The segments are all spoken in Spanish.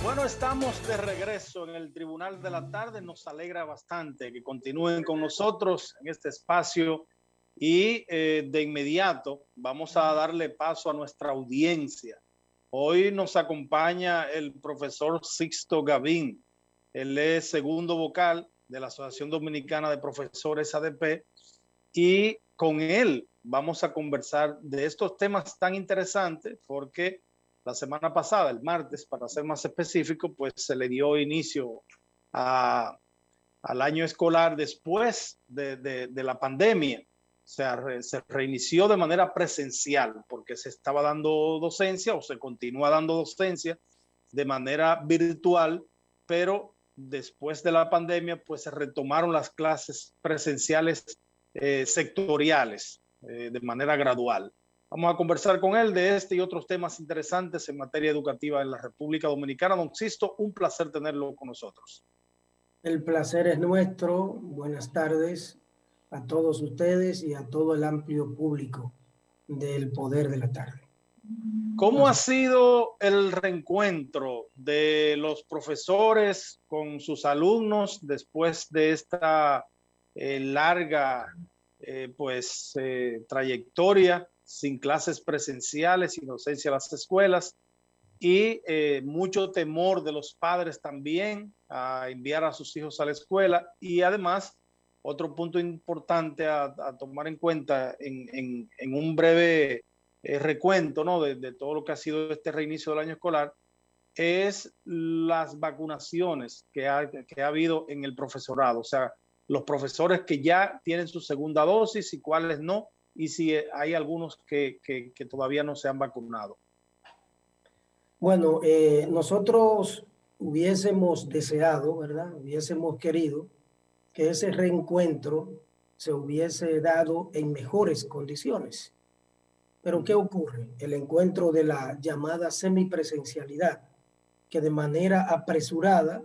Bueno, estamos de regreso en el Tribunal de la Tarde. Nos alegra bastante que continúen con nosotros en este espacio y de inmediato vamos a darle paso a nuestra audiencia. Hoy nos acompaña el profesor Sixto Gavín. Él es segundo vocal de la Asociación Dominicana de Profesores ADP y con él vamos a conversar de estos temas tan interesantes porque la semana pasada, el martes, para ser más específico, pues se le dio inicio al año escolar después de la pandemia. O sea, se reinició de manera presencial porque se estaba dando docencia o se continúa dando docencia de manera virtual, pero después de la pandemia, pues se retomaron las clases presenciales sectoriales de manera gradual. Vamos a conversar con él de este y otros temas interesantes en materia educativa en la República Dominicana. Don Sixto, un placer tenerlo con nosotros. El placer es nuestro. Buenas tardes a todos ustedes y a todo el amplio público del Poder de la Tarde. ¿Cómo ha sido el reencuentro de los profesores con sus alumnos después de esta larga trayectoria sin clases presenciales, sin docencia a las escuelas y mucho temor de los padres también a enviar a sus hijos a la escuela? Y además, otro punto importante a tomar en cuenta en un breve recuento, ¿no?, de todo lo que ha sido este reinicio del año escolar, es las vacunaciones que ha habido en el profesorado. O sea, los profesores que ya tienen su segunda dosis y cuáles no, y si hay algunos que todavía no se han vacunado. Bueno, nosotros hubiésemos deseado, ¿verdad? Hubiésemos querido que ese reencuentro se hubiese dado en mejores condiciones. Pero ¿qué ocurre? El encuentro de la llamada semipresencialidad, que de manera apresurada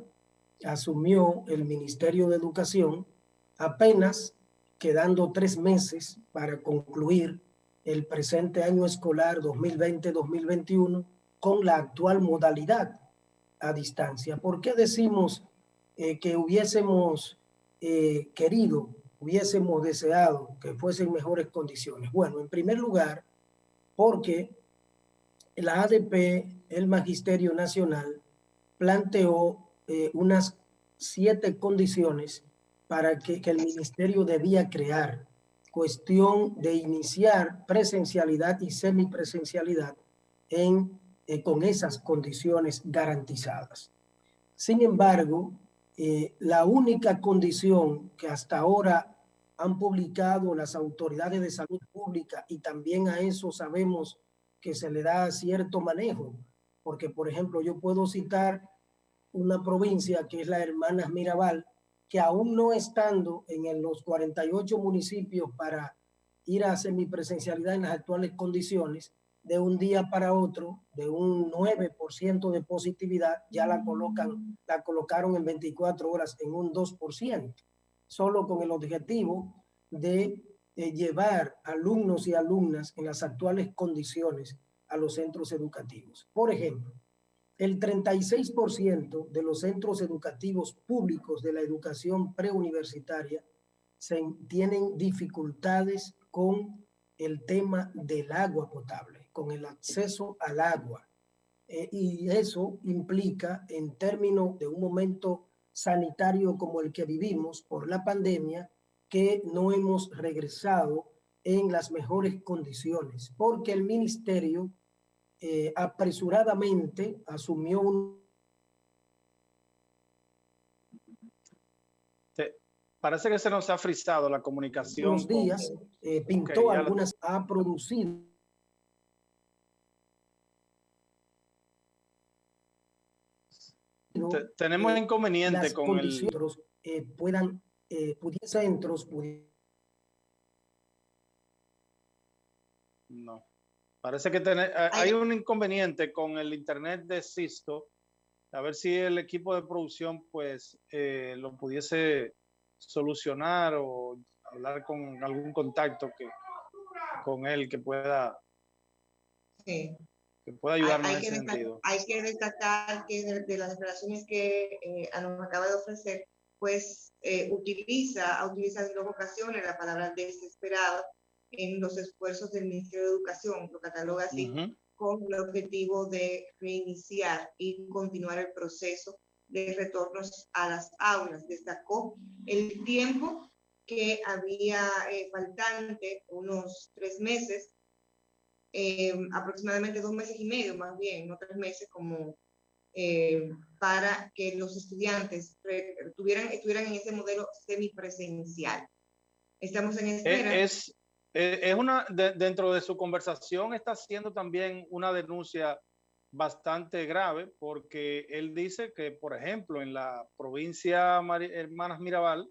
asumió el Ministerio de Educación, apenas quedando 3 meses para concluir el presente año escolar 2020-2021 con la actual modalidad a distancia. ¿Por qué decimos que hubiésemos querido, hubiésemos deseado que fuesen mejores condiciones? Bueno, en primer lugar, porque la ADP, el Magisterio Nacional, planteó unas 7 condiciones para que el ministerio debía crear, cuestión de iniciar presencialidad y semipresencialidad con esas condiciones garantizadas. Sin embargo, la única condición que hasta ahora han publicado las autoridades de salud pública, y también a eso sabemos que se le da cierto manejo, porque por ejemplo yo puedo citar una provincia que es la Hermanas Mirabal, que aún no estando en los 48 municipios para ir a semipresencialidad en las actuales condiciones, de un día para otro, de un 9% de positividad, ya la colocaron en 24 horas en un 2%, solo con el objetivo de llevar alumnos y alumnas en las actuales condiciones a los centros educativos. Por ejemplo, el 36% de los centros educativos públicos de la educación preuniversitaria tienen dificultades con el tema del agua potable, con el acceso al agua. Y eso implica, en términos de un momento sanitario como el que vivimos por la pandemia, que no hemos regresado en las mejores condiciones, porque el ministerio apresuradamente asumió Parece que se nos ha frisado la comunicación. Unos días pintó algunas, ha producido. Tenemos inconveniente con centros centros no. Parece que hay un inconveniente con el internet de Sixto. A ver si el equipo de producción pues lo pudiese solucionar o hablar con algún contacto con él que pueda. Sí. que pueda ayudarnos en ese sentido. Hay que destacar que de las declaraciones que nos acaba de ofrecer, pues ha utilizado en 2 ocasiones la palabra desesperado en los esfuerzos del Ministerio de Educación, lo cataloga así, con el objetivo de reiniciar y continuar el proceso de retornos a las aulas. Destacó el tiempo que había faltante, unos 3 meses, aproximadamente 2 meses y medio, más bien, no 3 meses, como para que los estudiantes estuvieran en ese modelo semipresencial. Estamos en espera. Dentro de su conversación está haciendo también una denuncia bastante grave, porque él dice que, por ejemplo, en la provincia Hermanas Mirabal,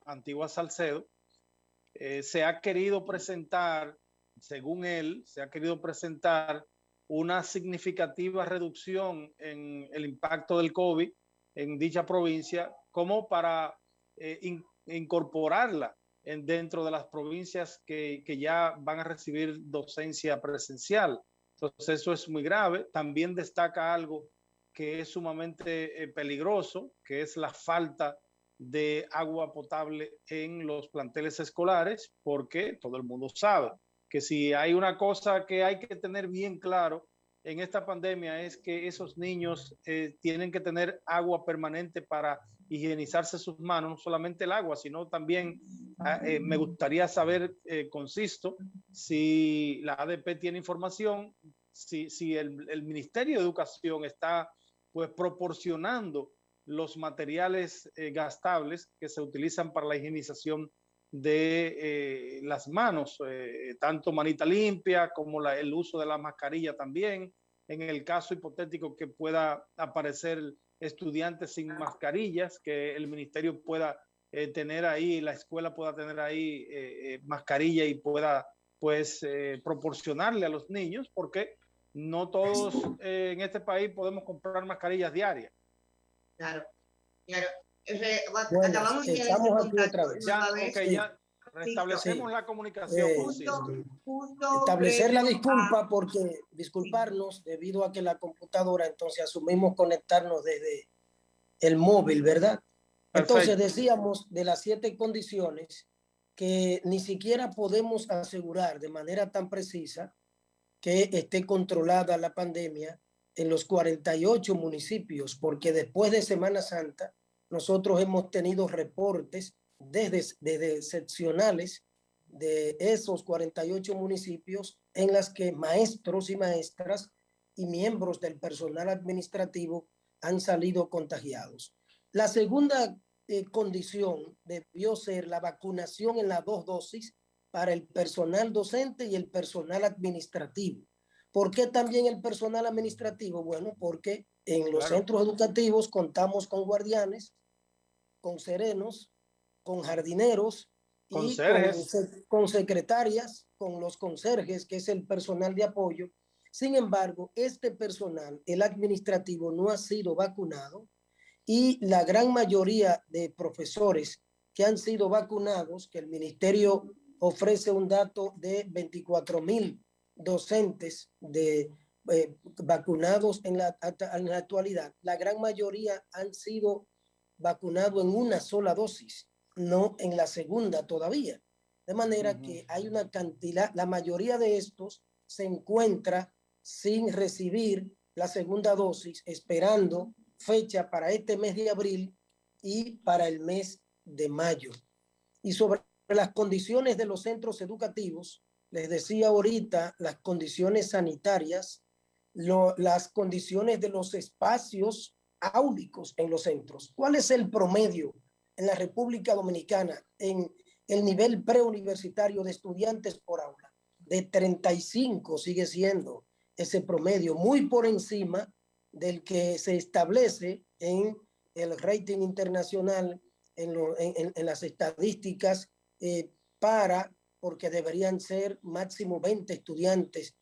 Antigua Salcedo, se ha querido presentar, según él, una significativa reducción en el impacto del COVID en dicha provincia, como para incorporarla dentro de las provincias que ya van a recibir docencia presencial. Entonces eso es muy grave. También destaca algo que es sumamente peligroso, que es la falta de agua potable en los planteles escolares, porque todo el mundo sabe que si hay una cosa que hay que tener bien claro en esta pandemia es que esos niños tienen que tener agua permanente para higienizarse sus manos, no solamente el agua, sino también me gustaría saber, consisto, si la ADP tiene información, si el Ministerio de Educación está pues proporcionando los materiales gastables que se utilizan para la higienización de las manos, tanto manita limpia como el uso de la mascarilla también, en el caso hipotético que pueda aparecer estudiantes sin mascarillas, que el ministerio pueda tener ahí, la escuela pueda tener ahí mascarilla y pueda pues proporcionarle a los niños, porque no todos en este país podemos comprar mascarillas diarias. Claro, claro. Bueno, acabamos de estamos aquí otra vez. Ya restablecemos la comunicación. Establecer la disculpa porque disculparnos debido a que la computadora, entonces asumimos conectarnos desde el móvil, ¿verdad? Perfecto. Entonces decíamos de las 7 condiciones que ni siquiera podemos asegurar de manera tan precisa que esté controlada la pandemia en los 48 municipios, porque después de Semana Santa nosotros hemos tenido reportes desde seccionales de esos 48 municipios en las que maestros y maestras y miembros del personal administrativo han salido contagiados. La segunda condición debió ser la vacunación en las 2 dosis para el personal docente y el personal administrativo. ¿Por qué también el personal administrativo? Bueno, porque en los centros educativos contamos con guardianes, con serenos, con jardineros y con secretarias, con los conserjes, que es el personal de apoyo. Sin embargo, este personal, el administrativo, no ha sido vacunado y la gran mayoría de profesores que han sido vacunados, que el ministerio ofrece un dato de 24,000 docentes vacunados en la actualidad, la gran mayoría han sido vacunados en una sola dosis, no en la segunda todavía. De manera que hay una cantidad, la mayoría de estos se encuentra sin recibir la segunda dosis, esperando fecha para este mes de abril y para el mes de mayo. Y sobre las condiciones de los centros educativos, les decía ahorita las condiciones sanitarias, las condiciones de los espacios áulicos en los centros. ¿Cuál es el promedio en la República Dominicana en el nivel preuniversitario de estudiantes por aula? De 35 sigue siendo ese promedio, muy por encima del que se establece en el rating internacional, en las estadísticas porque deberían ser máximo 20 estudiantes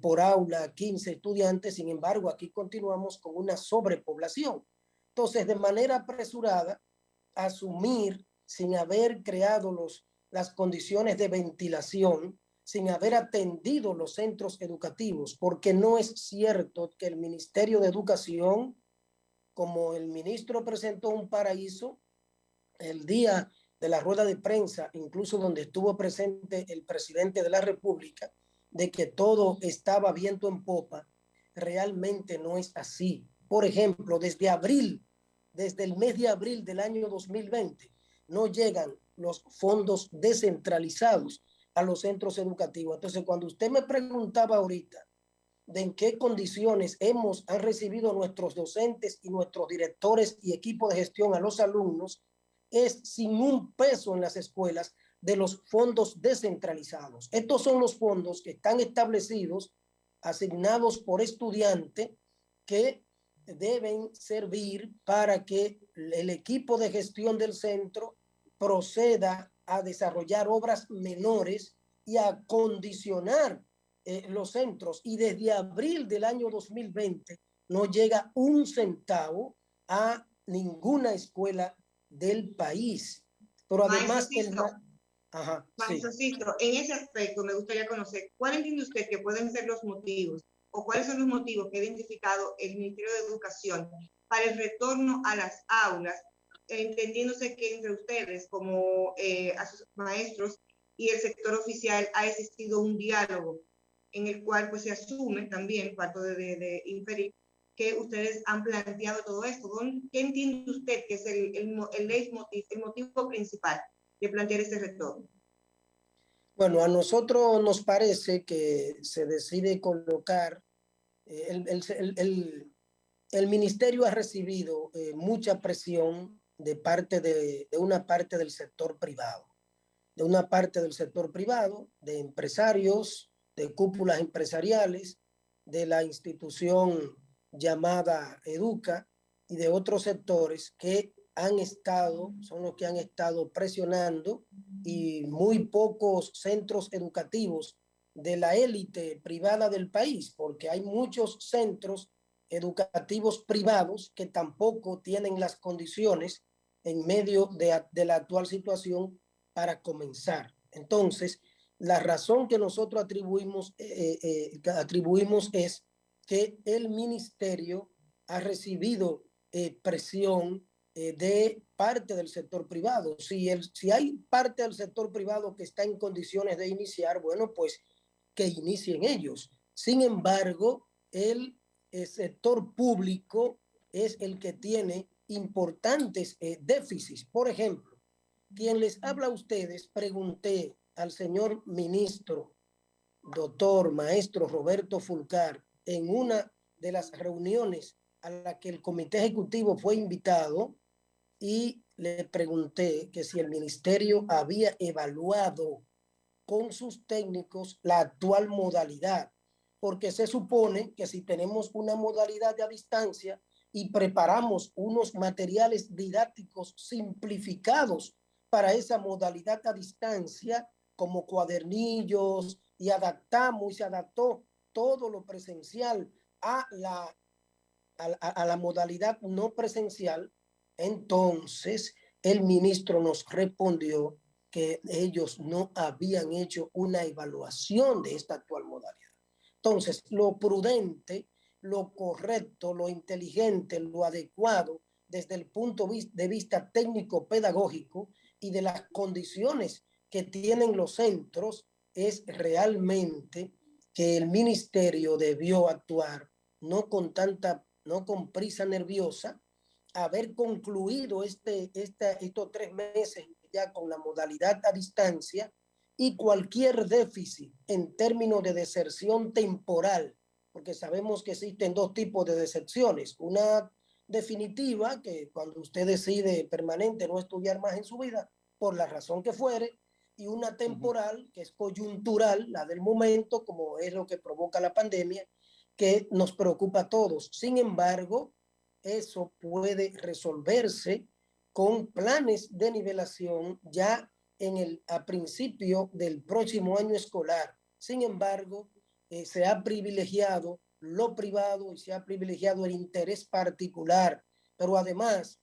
por aula, 15 estudiantes. Sin embargo, aquí continuamos con una sobrepoblación. Entonces, de manera apresurada, asumir sin haber creado las condiciones de ventilación, sin haber atendido los centros educativos, porque no es cierto que el Ministerio de Educación, como el ministro presentó un paraíso el día de la rueda de prensa, incluso donde estuvo presente el presidente de la República, de que todo estaba viento en popa, realmente no es así. Por ejemplo, desde el mes de abril del año 2020, no llegan los fondos descentralizados a los centros educativos. Entonces, cuando usted me preguntaba ahorita de en qué condiciones han recibido nuestros docentes y nuestros directores y equipo de gestión a los alumnos, es sin un peso en las escuelas de los fondos descentralizados. Estos son los fondos que están establecidos, asignados por estudiante, que deben servir para que el equipo de gestión del centro proceda a desarrollar obras menores y a condicionar los centros. Y desde abril del año 2020 no llega un centavo a ninguna escuela del país. Pero además, Maestro Sisto, en ese aspecto me gustaría conocer, ¿cuál entiende usted que pueden ser los motivos o cuáles son los motivos que ha identificado el Ministerio de Educación para el retorno a las aulas, entendiéndose que entre ustedes como a sus maestros y el sector oficial ha existido un diálogo en el cual pues se asume también, parto de inferir, que ustedes han planteado todo esto? ¿Qué entiende usted que es el leitmotiv, el motivo principal de plantear ese retorno? Bueno, a nosotros nos parece que se decide colocar, el ministerio ha recibido mucha presión de una parte del sector privado, de empresarios, de cúpulas empresariales, de la institución llamada Educa y de otros sectores que son los que han estado presionando, y muy pocos centros educativos de la élite privada del país, porque hay muchos centros educativos privados que tampoco tienen las condiciones en medio de la actual situación para comenzar. Entonces, la razón que nosotros atribuimos es que el ministerio ha recibido presión de parte del sector privado. Si hay parte del sector privado que está en condiciones de iniciar, bueno, pues que inicien ellos. Sin embargo, el sector público es el que tiene importantes déficits. Por ejemplo, quien les habla a ustedes, pregunté al señor ministro, doctor, maestro Roberto Fulcar, en una de las reuniones a la que el comité ejecutivo fue invitado, y le pregunté que si el ministerio había evaluado con sus técnicos la actual modalidad, porque se supone que si tenemos una modalidad de a distancia y preparamos unos materiales didácticos simplificados para esa modalidad a distancia, como cuadernillos, y adaptamos y se adaptó todo lo presencial a la modalidad no presencial, entonces el ministro nos respondió que ellos no habían hecho una evaluación de esta actual modalidad. Entonces, lo prudente, lo correcto, lo inteligente, lo adecuado desde el punto de vista técnico-pedagógico y de las condiciones que tienen los centros es realmente que el ministerio debió actuar no con prisa nerviosa, haber concluido estos 3 meses ya con la modalidad a distancia, y cualquier déficit en términos de deserción temporal, porque sabemos que existen 2 tipos de deserciones: una definitiva, que cuando usted decide permanente no estudiar más en su vida, por la razón que fuere, y una temporal, que es coyuntural, la del momento, como es lo que provoca la pandemia, que nos preocupa a todos. Sin embargo, eso puede resolverse con planes de nivelación ya a principio del próximo año escolar. Sin embargo, se ha privilegiado lo privado y se ha privilegiado el interés particular. Pero además,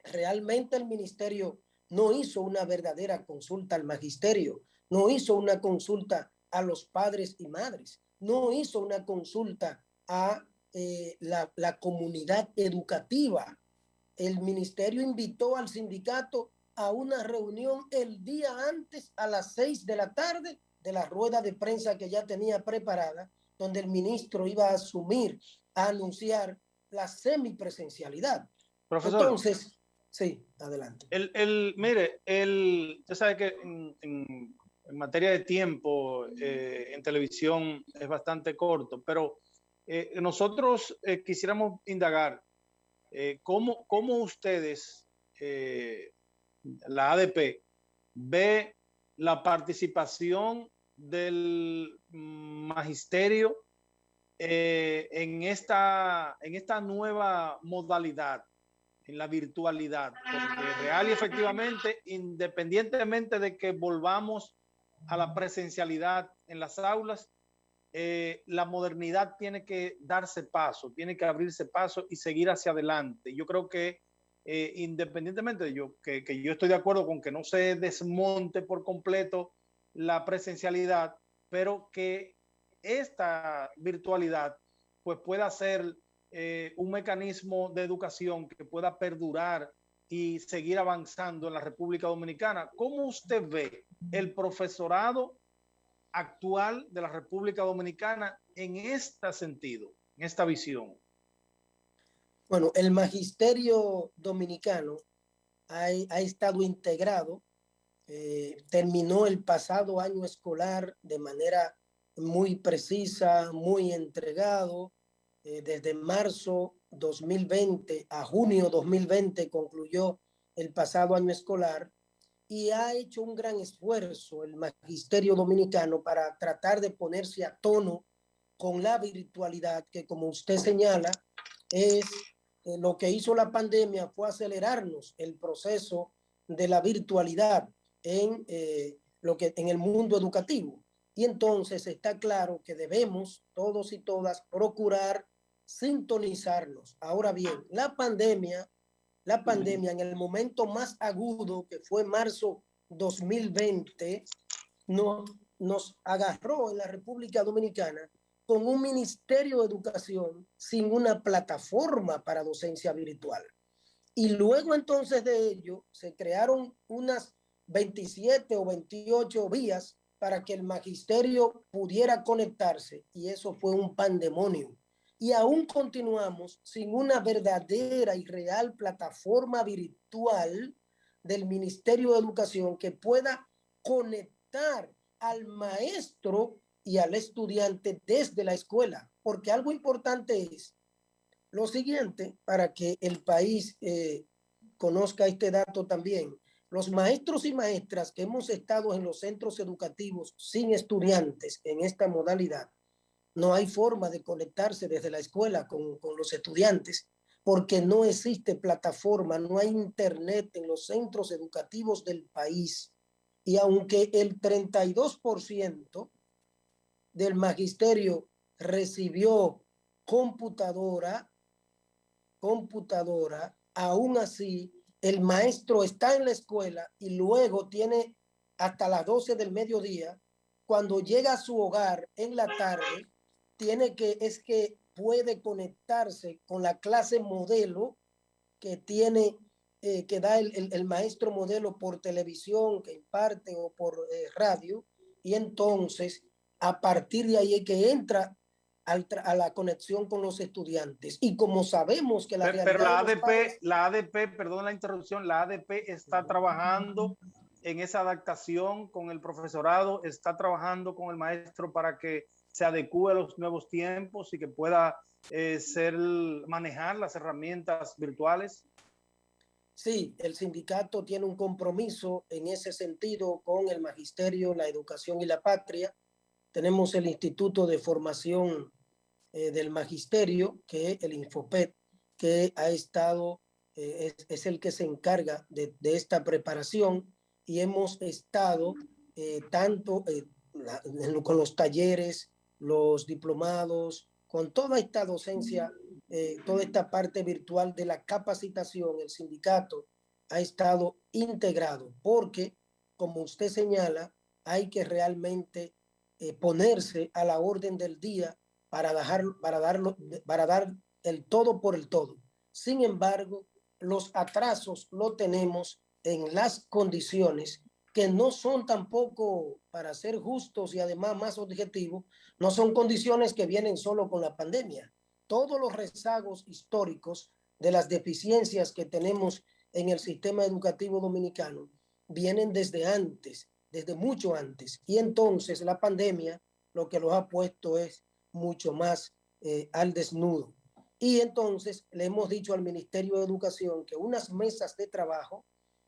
realmente el ministerio no hizo una verdadera consulta al magisterio, no hizo una consulta a los padres y madres, no hizo una consulta a la comunidad educativa. El ministerio invitó al sindicato a una reunión el día antes a las 6 de la tarde de la rueda de prensa que ya tenía preparada, donde el ministro iba a asumir, a anunciar la semipresencialidad. Profesor, entonces, sí, adelante. Mire, usted sabe que en materia de tiempo en televisión es bastante corto, pero nosotros quisiéramos indagar cómo ustedes, la ADP, ve la participación del magisterio en esta nueva modalidad, en la virtualidad, porque real y efectivamente, independientemente de que volvamos a la presencialidad en las aulas, la modernidad tiene que darse paso, tiene que abrirse paso y seguir hacia adelante. Yo creo que independientemente de que yo estoy de acuerdo con que no se desmonte por completo la presencialidad, pero que esta virtualidad pues pueda ser un mecanismo de educación que pueda perdurar y seguir avanzando en la República Dominicana. ¿Cómo usted ve el profesorado actual de la República Dominicana en este sentido, en esta visión? Bueno, el magisterio dominicano ha estado integrado, terminó el pasado año escolar de manera muy precisa, muy entregado. Desde marzo 2020 a junio 2020 concluyó el pasado año escolar y ha hecho un gran esfuerzo el magisterio dominicano para tratar de ponerse a tono con la virtualidad que, como usted señala, es lo que hizo la pandemia fue acelerarnos el proceso de la virtualidad en el mundo educativo. Y entonces está claro que debemos todos y todas procurar sintonizarnos. Ahora bien, la pandemia en el momento más agudo, que fue marzo 2020, nos agarró en la República Dominicana con un Ministerio de Educación sin una plataforma para docencia virtual. Y luego entonces de ello se crearon unas 27 o 28 vías para que el magisterio pudiera conectarse, y eso fue un pandemonio. Y aún continuamos sin una verdadera y real plataforma virtual del Ministerio de Educación que pueda conectar al maestro y al estudiante desde la escuela, porque algo importante es lo siguiente, para que el país conozca este dato también. Los maestros y maestras que hemos estado en los centros educativos sin estudiantes en esta modalidad, no hay forma de conectarse desde la escuela con los estudiantes porque no existe plataforma, no hay internet en los centros educativos del país. Y aunque el 32% del magisterio recibió computadora, aún así el maestro está en la escuela y luego tiene hasta las 12 del mediodía, cuando llega a su hogar en la tarde, que puede conectarse con la clase modelo que tiene, que da el maestro modelo por televisión, que imparte, o por radio, y entonces a partir de ahí es que entra a la conexión con los estudiantes. Y como sabemos que pero la ADP, perdón la interrupción, la ADP está trabajando en esa adaptación con el profesorado, está trabajando con el maestro para que se adecue a los nuevos tiempos y que pueda manejar las herramientas virtuales. Sí, el sindicato tiene un compromiso en ese sentido con el magisterio, la educación y la patria. Tenemos el Instituto de Formación del Magisterio, que es el Infopet, que ha estado, es el que se encarga de esta preparación, y hemos estado tanto con los talleres, los diplomados, con toda esta docencia, toda esta parte virtual de la capacitación. El sindicato ha estado integrado porque, como usted señala, hay que realmente ponerse a la orden del día para dar el todo por el todo. Sin embargo, los atrasos lo tenemos en las condiciones que no son tampoco, para ser justos y además más objetivos, no son condiciones que vienen solo con la pandemia. Todos los rezagos históricos de las deficiencias que tenemos en el sistema educativo dominicano vienen desde antes, desde mucho antes. Y entonces la pandemia lo que los ha puesto es mucho más al desnudo. Y entonces le hemos dicho al Ministerio de Educación que unas mesas de trabajo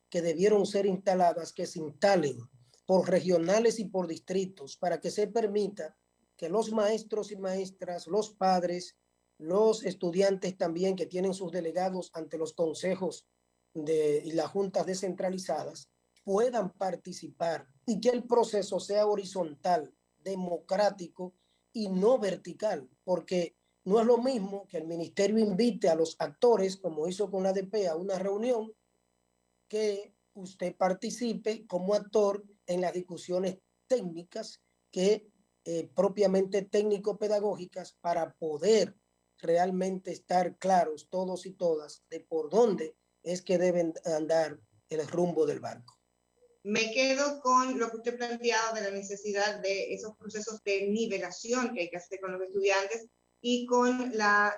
que debieron ser instaladas, que se instalen por regionales y por distritos para que se permita que los maestros y maestras, los padres, los estudiantes también que tienen sus delegados ante los consejos y las juntas descentralizadas puedan participar y que el proceso sea horizontal, democrático y no vertical, porque no es lo mismo que el ministerio invite a los actores, como hizo con la ADP, a una reunión, que usted participe como actor en las discusiones técnicas que propiamente técnico-pedagógicas para poder realmente estar claros todos y todas de por dónde es que deben andar el rumbo del barco. Me quedo con lo que usted planteaba de la necesidad de esos procesos de nivelación que hay que hacer con los estudiantes y con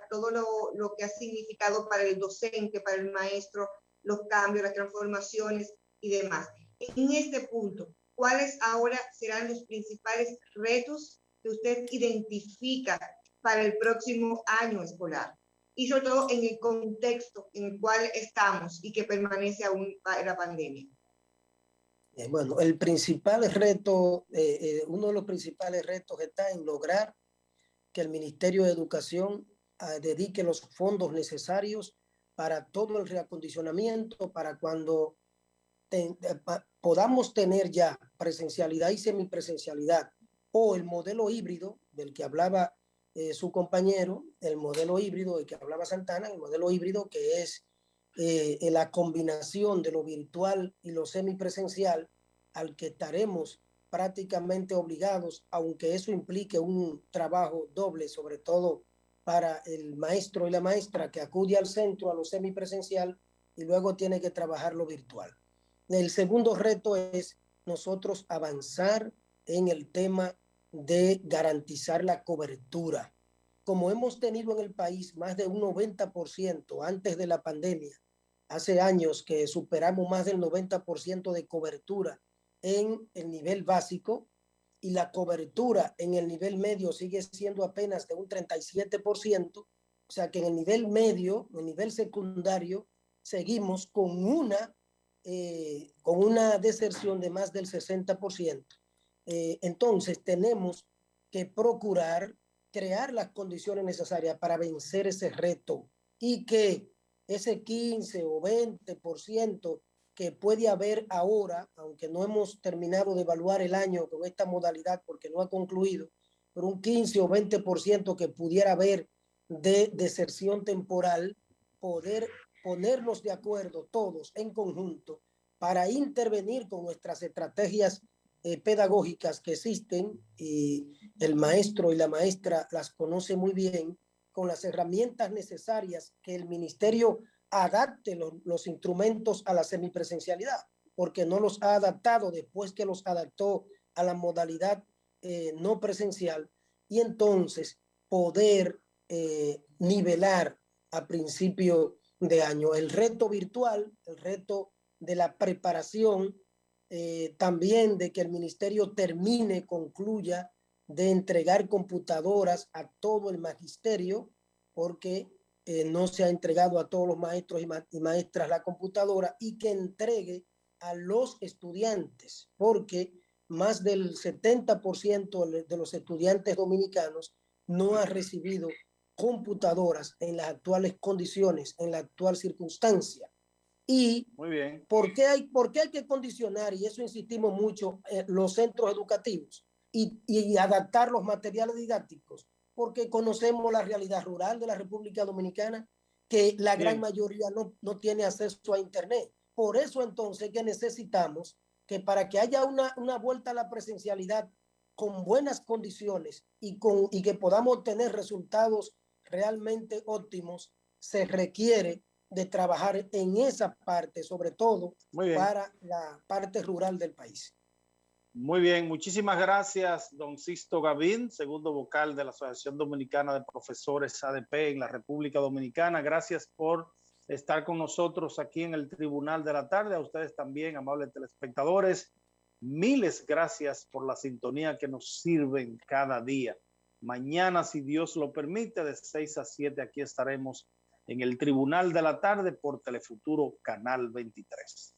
todo lo que ha significado para el docente, para el maestro, los cambios, las transformaciones y demás. En este punto, ¿cuáles ahora serán los principales retos que usted identifica para el próximo año escolar? Y sobre todo en el contexto en el cual estamos y que permanece aún la pandemia. Bueno, el principal reto, uno de los principales retos está en lograr que el Ministerio de Educación dedique los fondos necesarios para todo el reacondicionamiento, para cuando podamos tener ya presencialidad y semipresencialidad o el modelo híbrido del que hablaba su compañero, el modelo híbrido del que hablaba Santana, el modelo híbrido que es la combinación de lo virtual y lo semipresencial, al que estaremos prácticamente obligados, aunque eso implique un trabajo doble, sobre todo para el maestro y la maestra que acude al centro a lo semipresencial y luego tiene que trabajar lo virtual. El segundo reto es nosotros avanzar en el tema de garantizar la cobertura. Como hemos tenido en el país más de un 90% antes de la pandemia, hace años que superamos más del 90% de cobertura en el nivel básico y la cobertura en el nivel medio sigue siendo apenas de un 37%, o sea que en el nivel medio, en el nivel secundario, seguimos con una deserción de más del 60%. Entonces tenemos que procurar crear las condiciones necesarias para vencer ese reto y que ese 15 o 20% que puede haber ahora, aunque no hemos terminado de evaluar el año con esta modalidad porque no ha concluido, pero un 15 o 20% que pudiera haber de deserción temporal, poder ponernos de acuerdo todos en conjunto para intervenir con nuestras estrategias pedagógicas que existen y el maestro y la maestra las conoce muy bien, con las herramientas necesarias que el ministerio adapte los instrumentos a la semipresencialidad, porque no los ha adaptado después que los adaptó a la modalidad no presencial, y entonces poder nivelar a principio de año el reto virtual, el reto de la preparación, también de que el ministerio termine, concluya de entregar computadoras a todo el magisterio, porque no se ha entregado a todos los maestros y maestras la computadora, y que entregue a los estudiantes, porque más del 70% de los estudiantes dominicanos no ha recibido computadoras en las actuales condiciones, en la actual circunstancia. Y muy bien. ¿Por qué hay que condicionar, y eso insistimos mucho, los centros educativos y adaptar los materiales didácticos? Porque conocemos la realidad rural de la República Dominicana, que la gran mayoría no tiene acceso a Internet. Por eso entonces que necesitamos que para que haya una vuelta a la presencialidad con buenas condiciones y que podamos obtener resultados realmente óptimos, se requiere de trabajar en esa parte, sobre todo para la parte rural del país. Muy bien, muchísimas gracias, don Sisto Gavín, segundo vocal de la Asociación Dominicana de Profesores ADP en la República Dominicana. Gracias por estar con nosotros aquí en el Tribunal de la Tarde. A ustedes también, amables telespectadores, miles gracias por la sintonía que nos sirven cada día. Mañana, si Dios lo permite, de 6 a 7 aquí estaremos en el Tribunal de la Tarde por Telefuturo Canal 23.